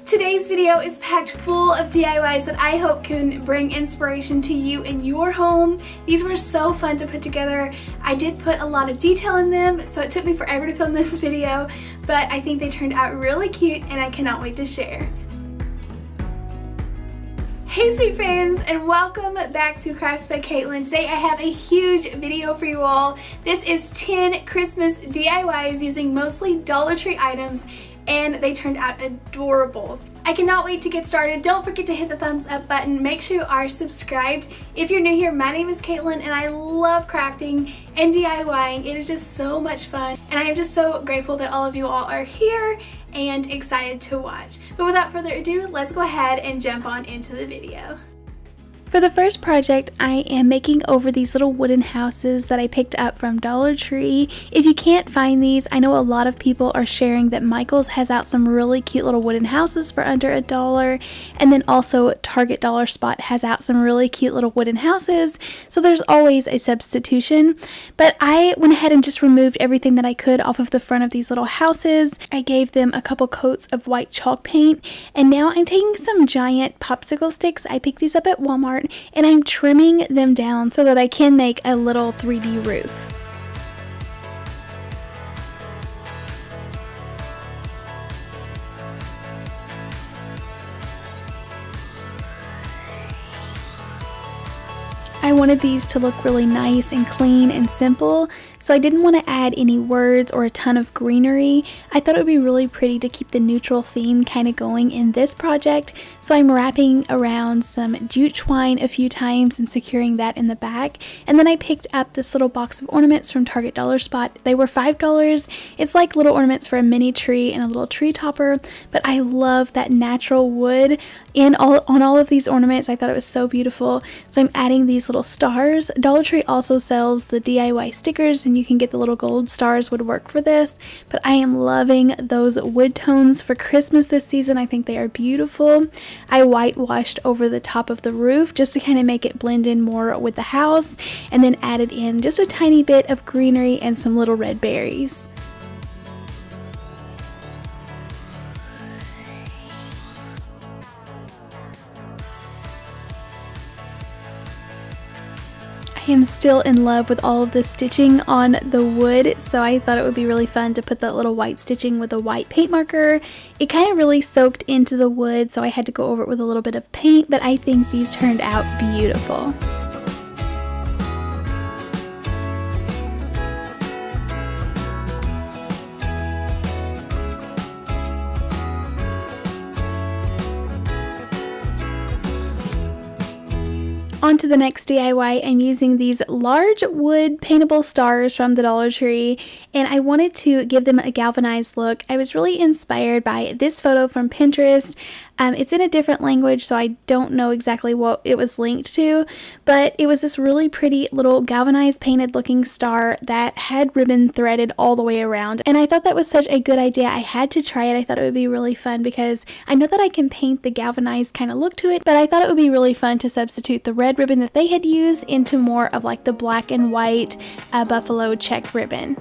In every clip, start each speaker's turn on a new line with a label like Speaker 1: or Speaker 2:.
Speaker 1: Today's video is packed full of DIYs that I hope can bring inspiration to you in your home. These were so fun to put together. I did put a lot of detail in them, so it took me forever to film this video, but I think they turned out really cute and I cannot wait to share. Hey sweet friends, and welcome back to KraftsbyKatelyn. Today I have a huge video for you all. This is 10 Christmas DIYs using mostly Dollar Tree items, and they turned out adorable. I cannot wait to get started. Don't forget to hit the thumbs up button. Make sure you are subscribed. If you're new here, my name is Katelyn and I love crafting and DIYing. It is just so much fun, and I am just so grateful that all of you all are here and excited to watch. But without further ado, let's go ahead and jump on into the video. For the first project, I am making over these little wooden houses that I picked up from Dollar Tree. If you can't find these, I know a lot of people are sharing that Michael's has out some really cute little wooden houses for under $1, and then also Target Dollar Spot has out some really cute little wooden houses, so there's always a substitution. But I went ahead and just removed everything that I could off of the front of these little houses. I gave them a couple coats of white chalk paint, and now I'm taking some giant popsicle sticks. I picked these up at Walmart, and I'm trimming them down so that I can make a little 3D roof. I wanted these to look really nice and clean and simple, so I didn't want to add any words or a ton of greenery. I thought it would be really pretty to keep the neutral theme kind of going in this project, so I'm wrapping around some jute twine a few times and securing that in the back. And then I picked up this little box of ornaments from Target Dollar Spot. They were $5. It's like little ornaments for a mini tree and a little tree topper, but I love that natural wood on all of these ornaments. I thought it was so beautiful, so I'm adding these little stars. Dollar Tree also sells the DIY stickers, and you can get the little gold stars would work for this, but I am loving those wood tones for Christmas this season. I think they are beautiful. I whitewashed over the top of the roof just to kind of make it blend in more with the house, and then added in just a tiny bit of greenery and some little red berries. I am still in love with all of the stitching on the wood, so I thought it would be really fun to put that little white stitching with a white paint marker. It kind of really soaked into the wood, so I had to go over it with a little bit of paint, but I think these turned out beautiful. On to the next DIY. I'm using these large wood paintable stars from the Dollar Tree, and I wanted to give them a galvanized look. I was really inspired by this photo from Pinterest. It's in a different language, so I don't know exactly what it was linked to, but it was this really pretty little galvanized painted looking star that had ribbon threaded all the way around, and I thought that was such a good idea. I had to try it. I thought it would be really fun because I know that I can paint the galvanized kind of look to it, but I thought it would be really fun to substitute the red ribbon that they had used into more of like the black and white buffalo check ribbon.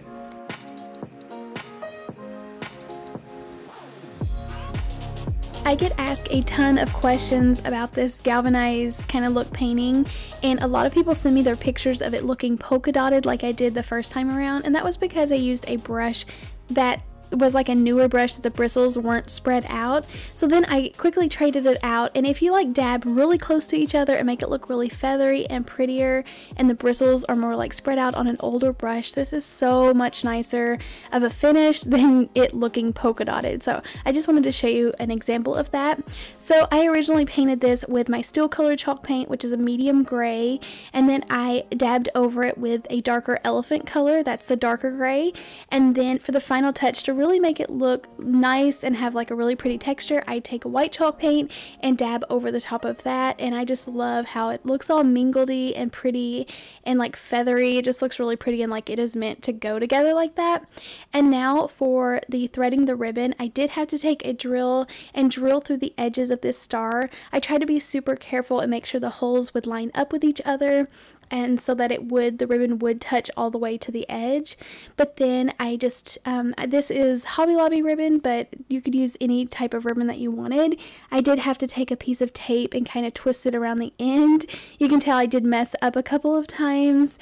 Speaker 1: I get asked a ton of questions about this galvanized kind of look painting, and a lot of people send me their pictures of it looking polka dotted like I did the first time around, and that was because I used a brush that was like a newer brush that the bristles weren't spread out. So then I quickly traded it out, and if you like dab really close to each other and make it look really feathery and prettier, and the bristles are more like spread out on an older brush, this is so much nicer of a finish than it looking polka dotted. So I just wanted to show you an example of that. So I originally painted this with my steel color chalk paint, which is a medium gray, and then I dabbed over it with a darker elephant color, that's the darker gray, and then for the final touch to really make it look nice and have like a really pretty texture, I take a white chalk paint and dab over the top of that, and I just love how it looks all mingledy and pretty and like feathery. It just looks really pretty and like it is meant to go together like that. And now for the threading the ribbon, I did have to take a drill and drill through the edges of this star. I tried to be super careful and make sure the holes would line up with each other. and so that the ribbon would touch all the way to the edge. But then I just, this is Hobby Lobby ribbon, but you could use any type of ribbon that you wanted. I did have to take a piece of tape and kind of twist it around the end. You can tell I did mess up a couple of times,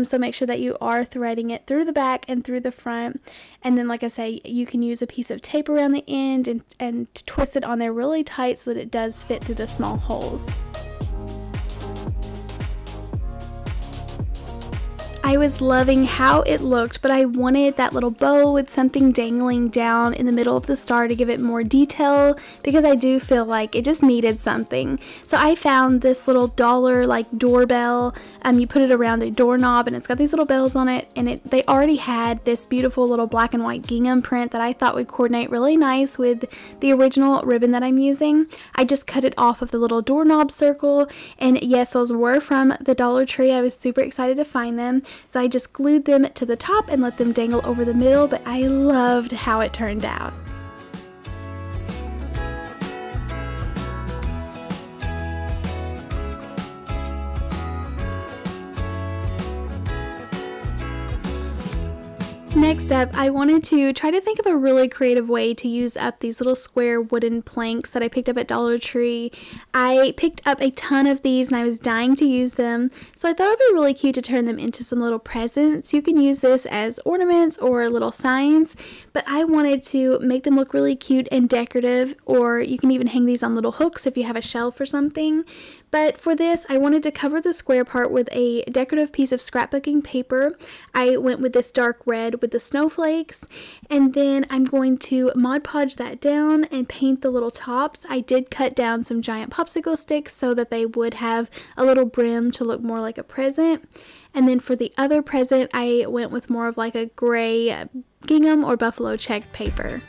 Speaker 1: so make sure that you are threading it through the back and through the front. And then, like I say, you can use a piece of tape around the end and twist it on there really tight so that it does fit through the small holes. I was loving how it looked, but I wanted that little bow with something dangling down in the middle of the star to give it more detail, because I do feel like it just needed something. So I found this little dollar like doorbell. You put it around a doorknob and it's got these little bells on it, and they already had this beautiful little black and white gingham print that I thought would coordinate really nice with the original ribbon that I'm using. I just cut it off of the little doorknob circle, and yes, those were from the Dollar Tree. I was super excited to find them. So I just glued them to the top and let them dangle over the middle, but I loved how it turned out. Next up, I wanted to try to think of a really creative way to use up these little square wooden planks that I picked up at Dollar Tree. I picked up a ton of these and I was dying to use them, so I thought it would be really cute to turn them into some little presents. You can use this as ornaments or little signs, but I wanted to make them look really cute and decorative, or you can even hang these on little hooks if you have a shelf or something. But for this, I wanted to cover the square part with a decorative piece of scrapbooking paper. I went with this dark red with the snowflakes, and then I'm going to Mod Podge that down and paint the little tops. I did cut down some giant popsicle sticks so that they would have a little brim to look more like a present. And then for the other present, I went with more of like a gray gingham or buffalo check paper.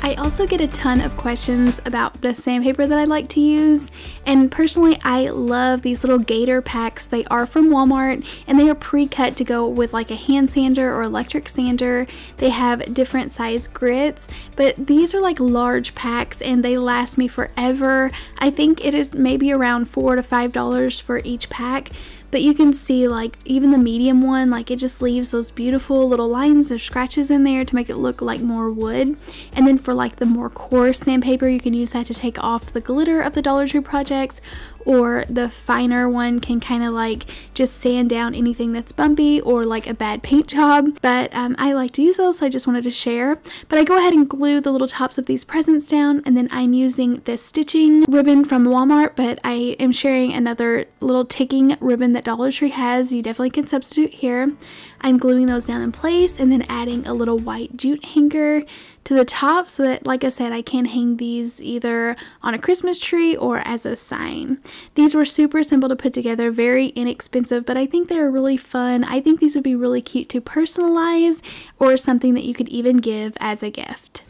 Speaker 1: I also get a ton of questions about the sandpaper that I like to use, and personally I love these little gator packs. They are from Walmart and they are pre-cut to go with like a hand sander or electric sander. They have different size grits, but these are like large packs and they last me forever. I think it is maybe around $4 to $5 for each pack. But you can see like even the medium one, like it just leaves those beautiful little lines or scratches in there to make it look like more wood. And then for like the more coarse sandpaper, you can use that to take off the glitter of the Dollar Tree projects, or the finer one can kind of like just sand down anything that's bumpy or like a bad paint job. But I like to use those, so I just wanted to share. But I go ahead and glue the little tops of these presents down, and then I'm using this stitching ribbon from Walmart, but I am sharing another little ticking ribbon that Dollar Tree has. You definitely can substitute here. I'm gluing those down in place and then adding a little white jute hanger to the top so that, like I said, I can hang these either on a Christmas tree or as a sign. These were super simple to put together, very inexpensive, but I think they were really fun. I think these would be really cute to personalize, or something that you could even give as a gift.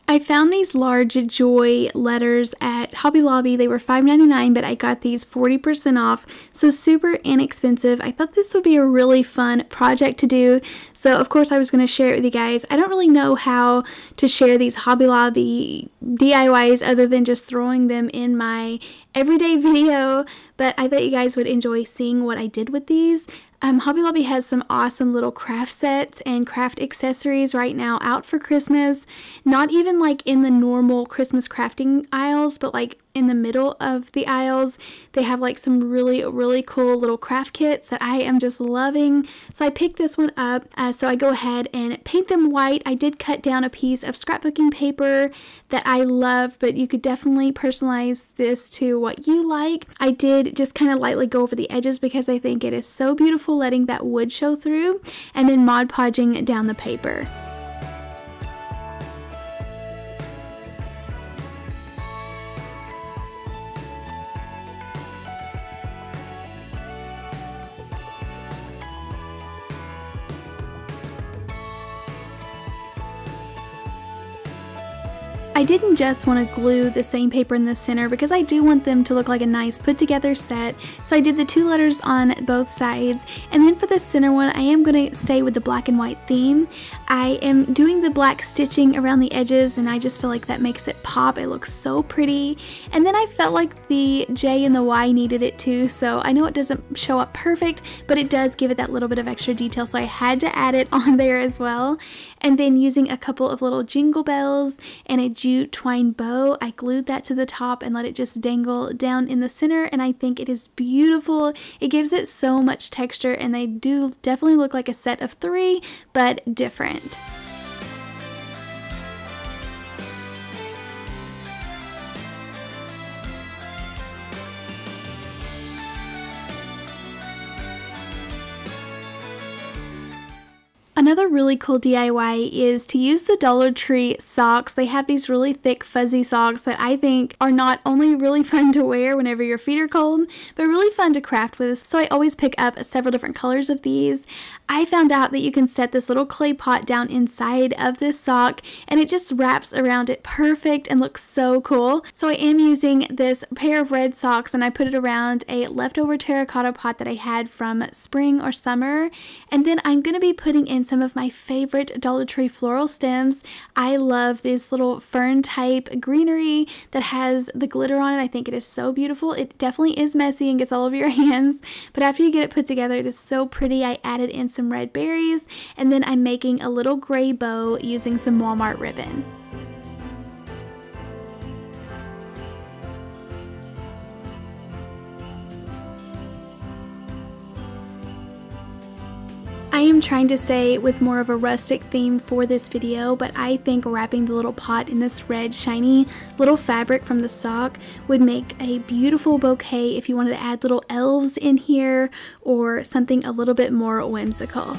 Speaker 1: I found these large Joy letters at Hobby Lobby. They were $5.99, but I got these 40% off, so super inexpensive. I thought this would be a really fun project to do, so of course I was going to share it with you guys. I don't really know how to share these Hobby Lobby DIYs other than just throwing them in my everyday video, but I thought you guys would enjoy seeing what I did with these. Hobby Lobby has some awesome little craft sets and craft accessories right now out for Christmas. Not even like in the normal Christmas crafting aisles, but like in the middle of the aisles. They have like some really cool little craft kits that I am just loving. So I picked this one up. So I go ahead and paint them white. I did cut down a piece of scrapbooking paper that I love, but you could definitely personalize this to what you like. I did just kind of lightly go over the edges because I think it is so beautiful letting that wood show through, and then Mod Podging down the paper. I didn't just want to glue the same paper in the center because I do want them to look like a nice put together set. So I did the 2 letters on both sides, and then for the center one I am going to stay with the black and white theme. I am doing the black stitching around the edges and I just feel like that makes it pop. It looks so pretty. And then I felt like the J and the Y needed it too, so I know it doesn't show up perfect, but it does give it that little bit of extra detail, so I had to add it on there as well. And then using a couple of little jingle bells and a jute twine bow, I glued that to the top and let it just dangle down in the center, and I think it is beautiful. It gives it so much texture, and they do definitely look like a set of 3, but different. Another really cool DIY is to use the Dollar Tree socks. They have these really thick fuzzy socks that I think are not only really fun to wear whenever your feet are cold, but really fun to craft with. So I always pick up several different colors of these. I found out that you can set this little clay pot down inside of this sock and it just wraps around it perfect and looks so cool. So I am using this pair of red socks and I put it around a leftover terracotta pot that I had from spring or summer. And then I'm going to be putting in some of my favorite Dollar Tree floral stems. I love this little fern type greenery that has the glitter on it. I think it is so beautiful. It definitely is messy and gets all over your hands, but after you get it put together, it is so pretty. I added in some red berries, and then I'm making a little gray bow using some Walmart ribbon. I am trying to stay with more of a rustic theme for this video, but I think wrapping the little pot in this red shiny little fabric from the sock would make a beautiful bouquet if you wanted to add little elves in here or something a little bit more whimsical.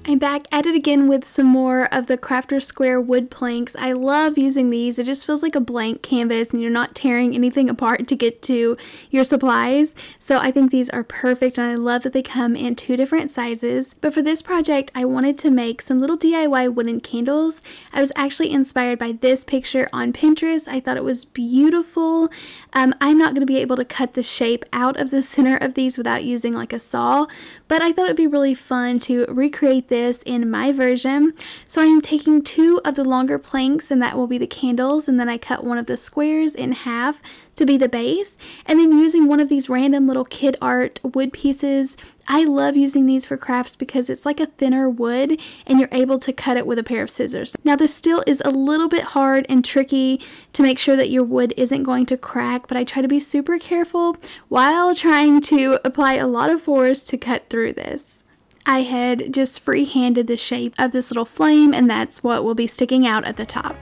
Speaker 1: I'm back at it again with some more of the Crafter Square wood planks. I love using these. It just feels like a blank canvas and you're not tearing anything apart to get to your supplies. So I think these are perfect, and I love that they come in 2 different sizes. But for this project, I wanted to make some little DIY wooden candles. I was actually inspired by this picture on Pinterest. I thought it was beautiful. I'm not going to be able to cut the shape out of the center of these without using like a saw, but I thought it would be really fun to recreate this in my version. So I'm taking 2 of the longer planks, and that will be the candles, and then I cut one of the squares in half to be the base, and then using one of these random little kid art wood pieces. I love using these for crafts because it's like a thinner wood and you're able to cut it with a pair of scissors. Now this still is a little bit hard and tricky to make sure that your wood isn't going to crack, but I try to be super careful while trying to apply a lot of force to cut through this. I had just free-handed the shape of this little flame, and that's what will be sticking out at the top.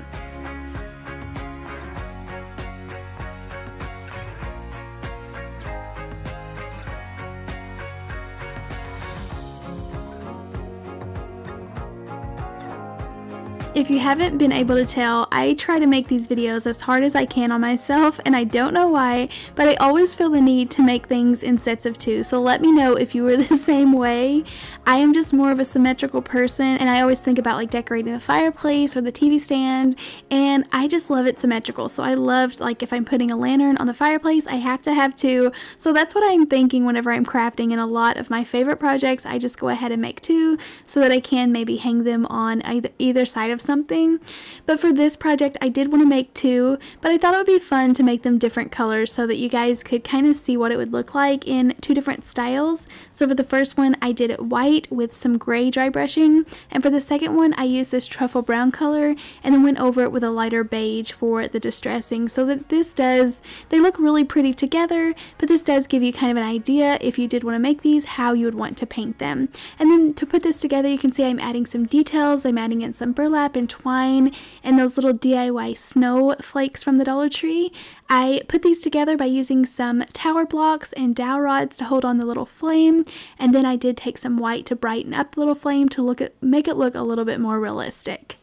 Speaker 1: If you haven't been able to tell, I try to make these videos as hard as I can on myself, and I don't know why, but I always feel the need to make things in sets of 2, so let me know if you were the same way. I am just more of a symmetrical person, and I always think about like decorating the fireplace or the TV stand, and I just love it symmetrical. So I loved, like, if I'm putting a lantern on the fireplace, I have to have 2, so that's what I'm thinking whenever I'm crafting. In a lot of my favorite projects, I just go ahead and make 2 so that I can maybe hang them on either side of something. But for this project, I did want to make 2, but I thought it would be fun to make them different colors so that you guys could kind of see what it would look like in 2 different styles. So for the first one, I did it white with some gray dry brushing, and for the second one, I used this truffle brown color and then went over it with a lighter beige for the distressing, so that they look really pretty together, but this does give you kind of an idea, if you did want to make these, how you would want to paint them. And then to put this together, you can see I'm adding some details. I'm adding in some burlap and twine and those little DIY snow flakes from the Dollar Tree. I put these together by using some tower blocks and dowel rods to hold on the little flame, and then I did take some white to brighten up the little flame to make it look a little bit more realistic.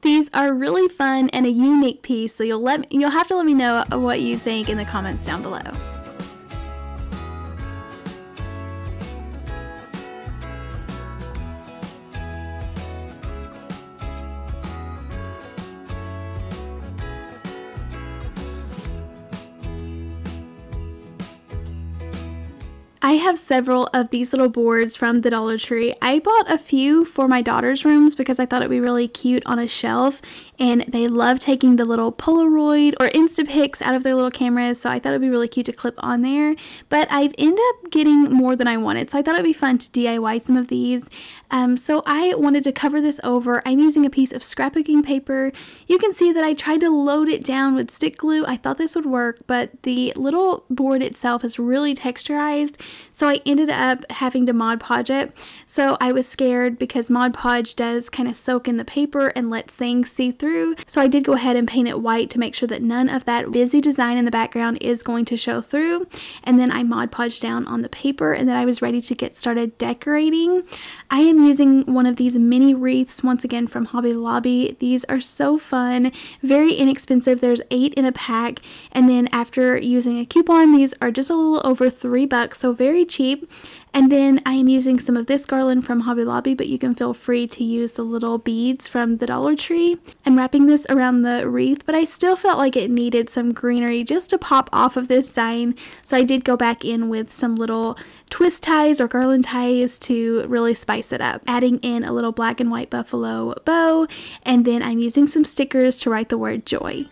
Speaker 1: These are really fun and a unique piece, so you'll have to let me know what you think in the comments down below. I have several of these little boards from the Dollar Tree. I bought a few for my daughter's rooms because I thought it'd be really cute on a shelf, and they love taking the little Polaroid or Instapics out of their little cameras, so I thought it'd be really cute to clip on there. But I've ended up getting more than I wanted, so I thought it'd be fun to DIY some of these. So I wanted to cover this over. I'm using a piece of scrapbooking paper. You can see that I tried to load it down with stick glue. I thought this would work, but the little board itself is really texturized, so I ended up having to Mod Podge it. So I was scared because Mod Podge does kind of soak in the paper and lets things see through. So I did go ahead and paint it white to make sure that none of that busy design in the background is going to show through. And then I Mod Podged down on the paper, and then I was ready to get started decorating. I am using one of these mini wreaths once again from Hobby Lobby. These are so fun, very inexpensive. There's 8 in a pack, and then after using a coupon, these are just a little over $3, so very cheap. And then I am using some of this garland from Hobby Lobby, but you can feel free to use the little beads from the Dollar Tree, and wrapping this around the wreath, but I still felt like it needed some greenery just to pop off of this sign, so I did go back in with some little twist ties or garland ties to really spice it up, adding in a little black and white buffalo bow, and then I'm using some stickers to write the word joy.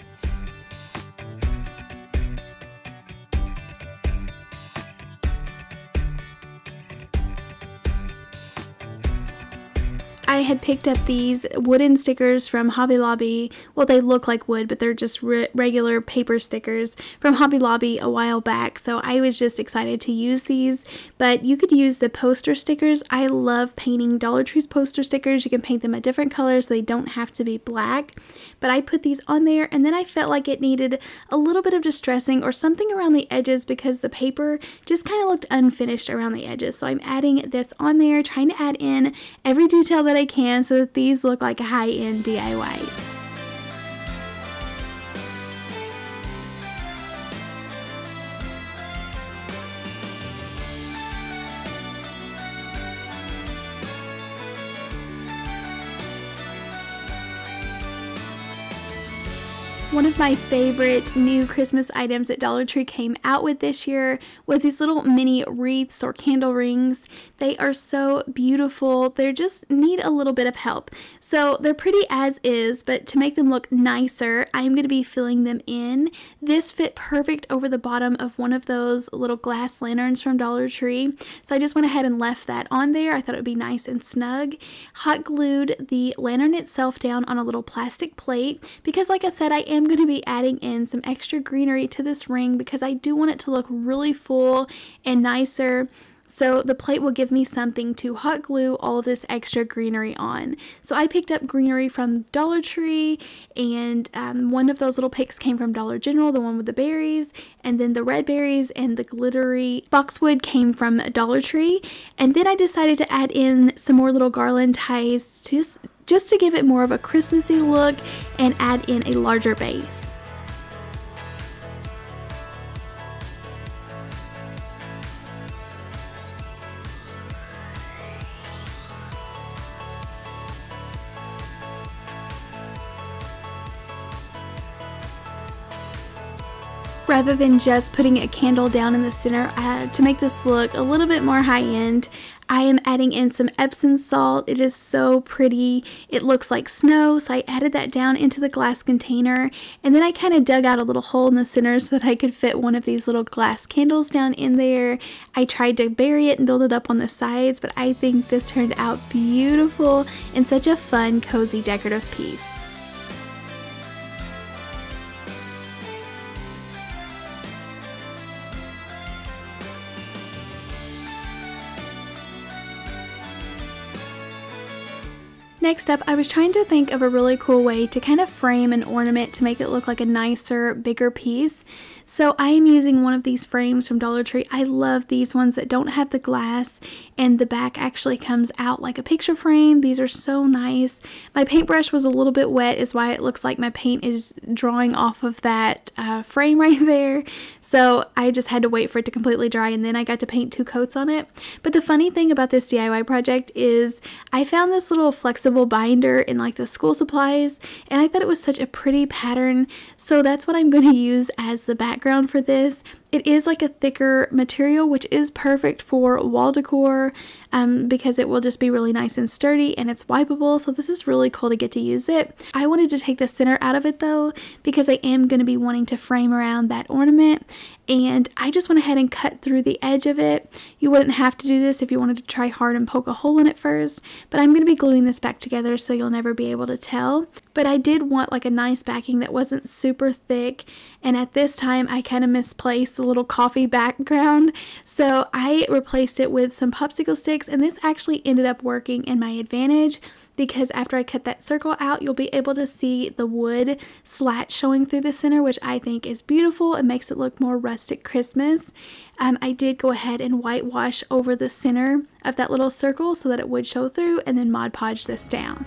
Speaker 1: I had picked up these wooden stickers from Hobby Lobby. Well, they look like wood, but they're just regular paper stickers from Hobby Lobby a while back, so I was just excited to use these. But you could use the poster stickers. I love painting Dollar Tree's poster stickers. You can paint them a different color, so they don't have to be black. But I put these on there, and then I felt like it needed a little bit of distressing or something around the edges because the paper just kind of looked unfinished around the edges. So I'm adding this on there, trying to add in every detail that I can so that these look like high-end DIYs. One of my favorite new Christmas items that Dollar Tree came out with this year was these little mini wreaths or candle rings. They are so beautiful. They just need a little bit of help. So they're pretty as is, but to make them look nicer, I'm going to be filling them in. This fit perfect over the bottom of one of those little glass lanterns from Dollar Tree. So I just went ahead and left that on there. I thought it would be nice and snug. Hot glued the lantern itself down on a little plastic plate because, like I said, I am going to be adding in some extra greenery to this ring because I do want it to look really full and nicer. So the plate will give me something to hot glue all of this extra greenery on. So I picked up greenery from Dollar Tree, and one of those little picks came from Dollar General, the one with the berries, and then the red berries and the glittery boxwood came from Dollar Tree. And then I decided to add in some more little garland ties just to give it more of a Christmassy look and add in a larger base. Rather than just putting a candle down in the center, to make this look a little bit more high-end, I am adding in some Epsom salt. It is so pretty. It looks like snow, so I added that down into the glass container, and then I kind of dug out a little hole in the center so that I could fit one of these little glass candles down in there. I tried to bury it and build it up on the sides, but I think this turned out beautiful and such a fun, cozy, decorative piece. Next up, I was trying to think of a really cool way to kind of frame an ornament to make it look like a nicer, bigger piece. So I am using one of these frames from Dollar Tree. I love these ones that don't have the glass and the back actually comes out like a picture frame. These are so nice. My paintbrush was a little bit wet, is why it looks like my paint is drawing off of that frame right there. So I just had to wait for it to completely dry and then I got to paint 2 coats on it. But the funny thing about this DIY project is I found this little flexible binder in like the school supplies and I thought it was such a pretty pattern. So that's what I'm going to use as the background for this. It is like a thicker material, which is perfect for wall decor because it will just be really nice and sturdy and it's wipeable. So this is really cool to get to use it. I wanted to take the center out of it though because I am going to be wanting to frame around that ornament, and I just went ahead and cut through the edge of it. You wouldn't have to do this if you wanted to try hard and poke a hole in it first, but I'm going to be gluing this back together so you'll never be able to tell. But I did want like a nice backing that wasn't super thick, and at this time I kind of misplaced the little coffee background, so I replaced it with some popsicle sticks, and this actually ended up working in my advantage because after I cut that circle out, you'll be able to see the wood slat showing through the center, which I think is beautiful. It makes it look more rustic Christmas. I did go ahead and whitewash over the center of that little circle so that it would show through, and then Mod Podge this down.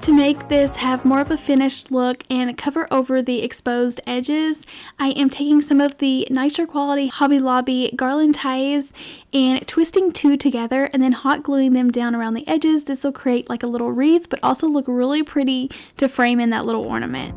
Speaker 1: To make this have more of a finished look and cover over the exposed edges, I am taking some of the nicer quality Hobby Lobby garland ties and twisting 2 together and then hot gluing them down around the edges. This will create like a little wreath but also look really pretty to frame in that little ornament.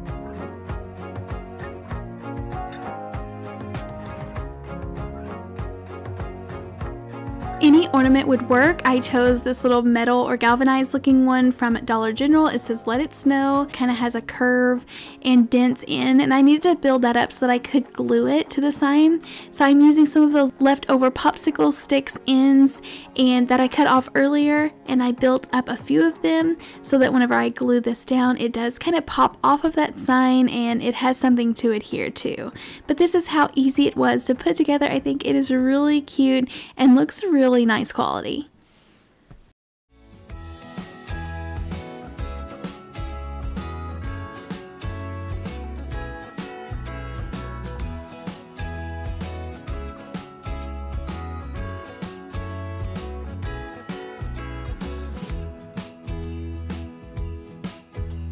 Speaker 1: Any ornament would work. I chose this little metal or galvanized looking one from Dollar General. It says Let It Snow, kind of has a curve and dents in, and I needed to build that up so that I could glue it to the sign. So I'm using some of those leftover popsicle sticks ends and that I cut off earlier, and I built up a few of them so that whenever I glue this down it does kind of pop off of that sign and it has something to adhere to. But this is how easy it was to put together. I think it is really cute and looks really nice quality.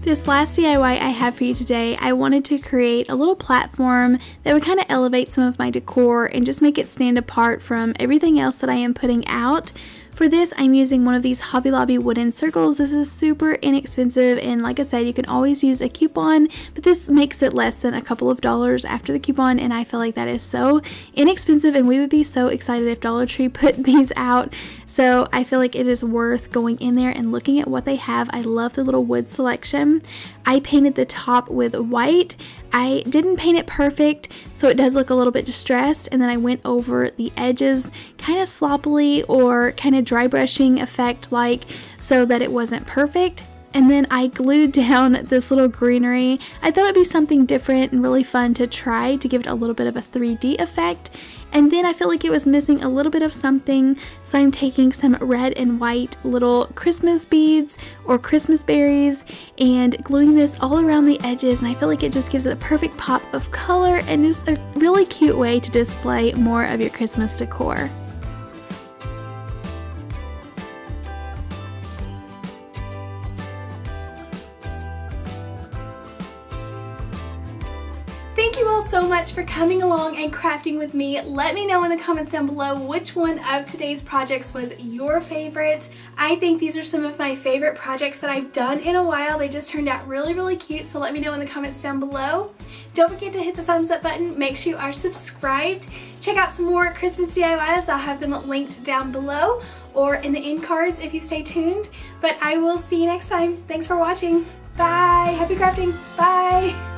Speaker 1: This last DIY I have for you today, I wanted to create a little platform that would kind of elevate some of my decor and just make it stand apart from everything else that I am putting out. For this, I'm using one of these Hobby Lobby wooden circles. This is super inexpensive, and like I said, you can always use a coupon, but this makes it less than a couple of dollars after the coupon, and I feel like that is so inexpensive, and we would be so excited if Dollar Tree put these out. So I feel like it is worth going in there and looking at what they have. I love the little wood selection. I painted the top with white. I didn't paint it perfect, so it does look a little bit distressed, and then I went over the edges kind of sloppily or kind of dry brushing effect like, so that it wasn't perfect. And then I glued down this little greenery. I thought it'd be something different and really fun to try to give it a little bit of a 3D effect. And then I feel like it was missing a little bit of something, so I'm taking some red and white little Christmas beads or Christmas berries and gluing this all around the edges, and I feel like it just gives it a perfect pop of color and is a really cute way to display more of your Christmas decor.
Speaker 2: Thank you all so much for coming along and crafting with me. Let me know in the comments down below which one of today's projects was your favorite. I think these are some of my favorite projects that I've done in a while. They just turned out really, really cute, so let me know in the comments down below. Don't forget to hit the thumbs up button. Make sure you are subscribed. Check out some more Christmas DIYs. I'll have them linked down below or in the end cards if you stay tuned. But I will see you next time. Thanks for watching. Bye. Happy crafting. Bye.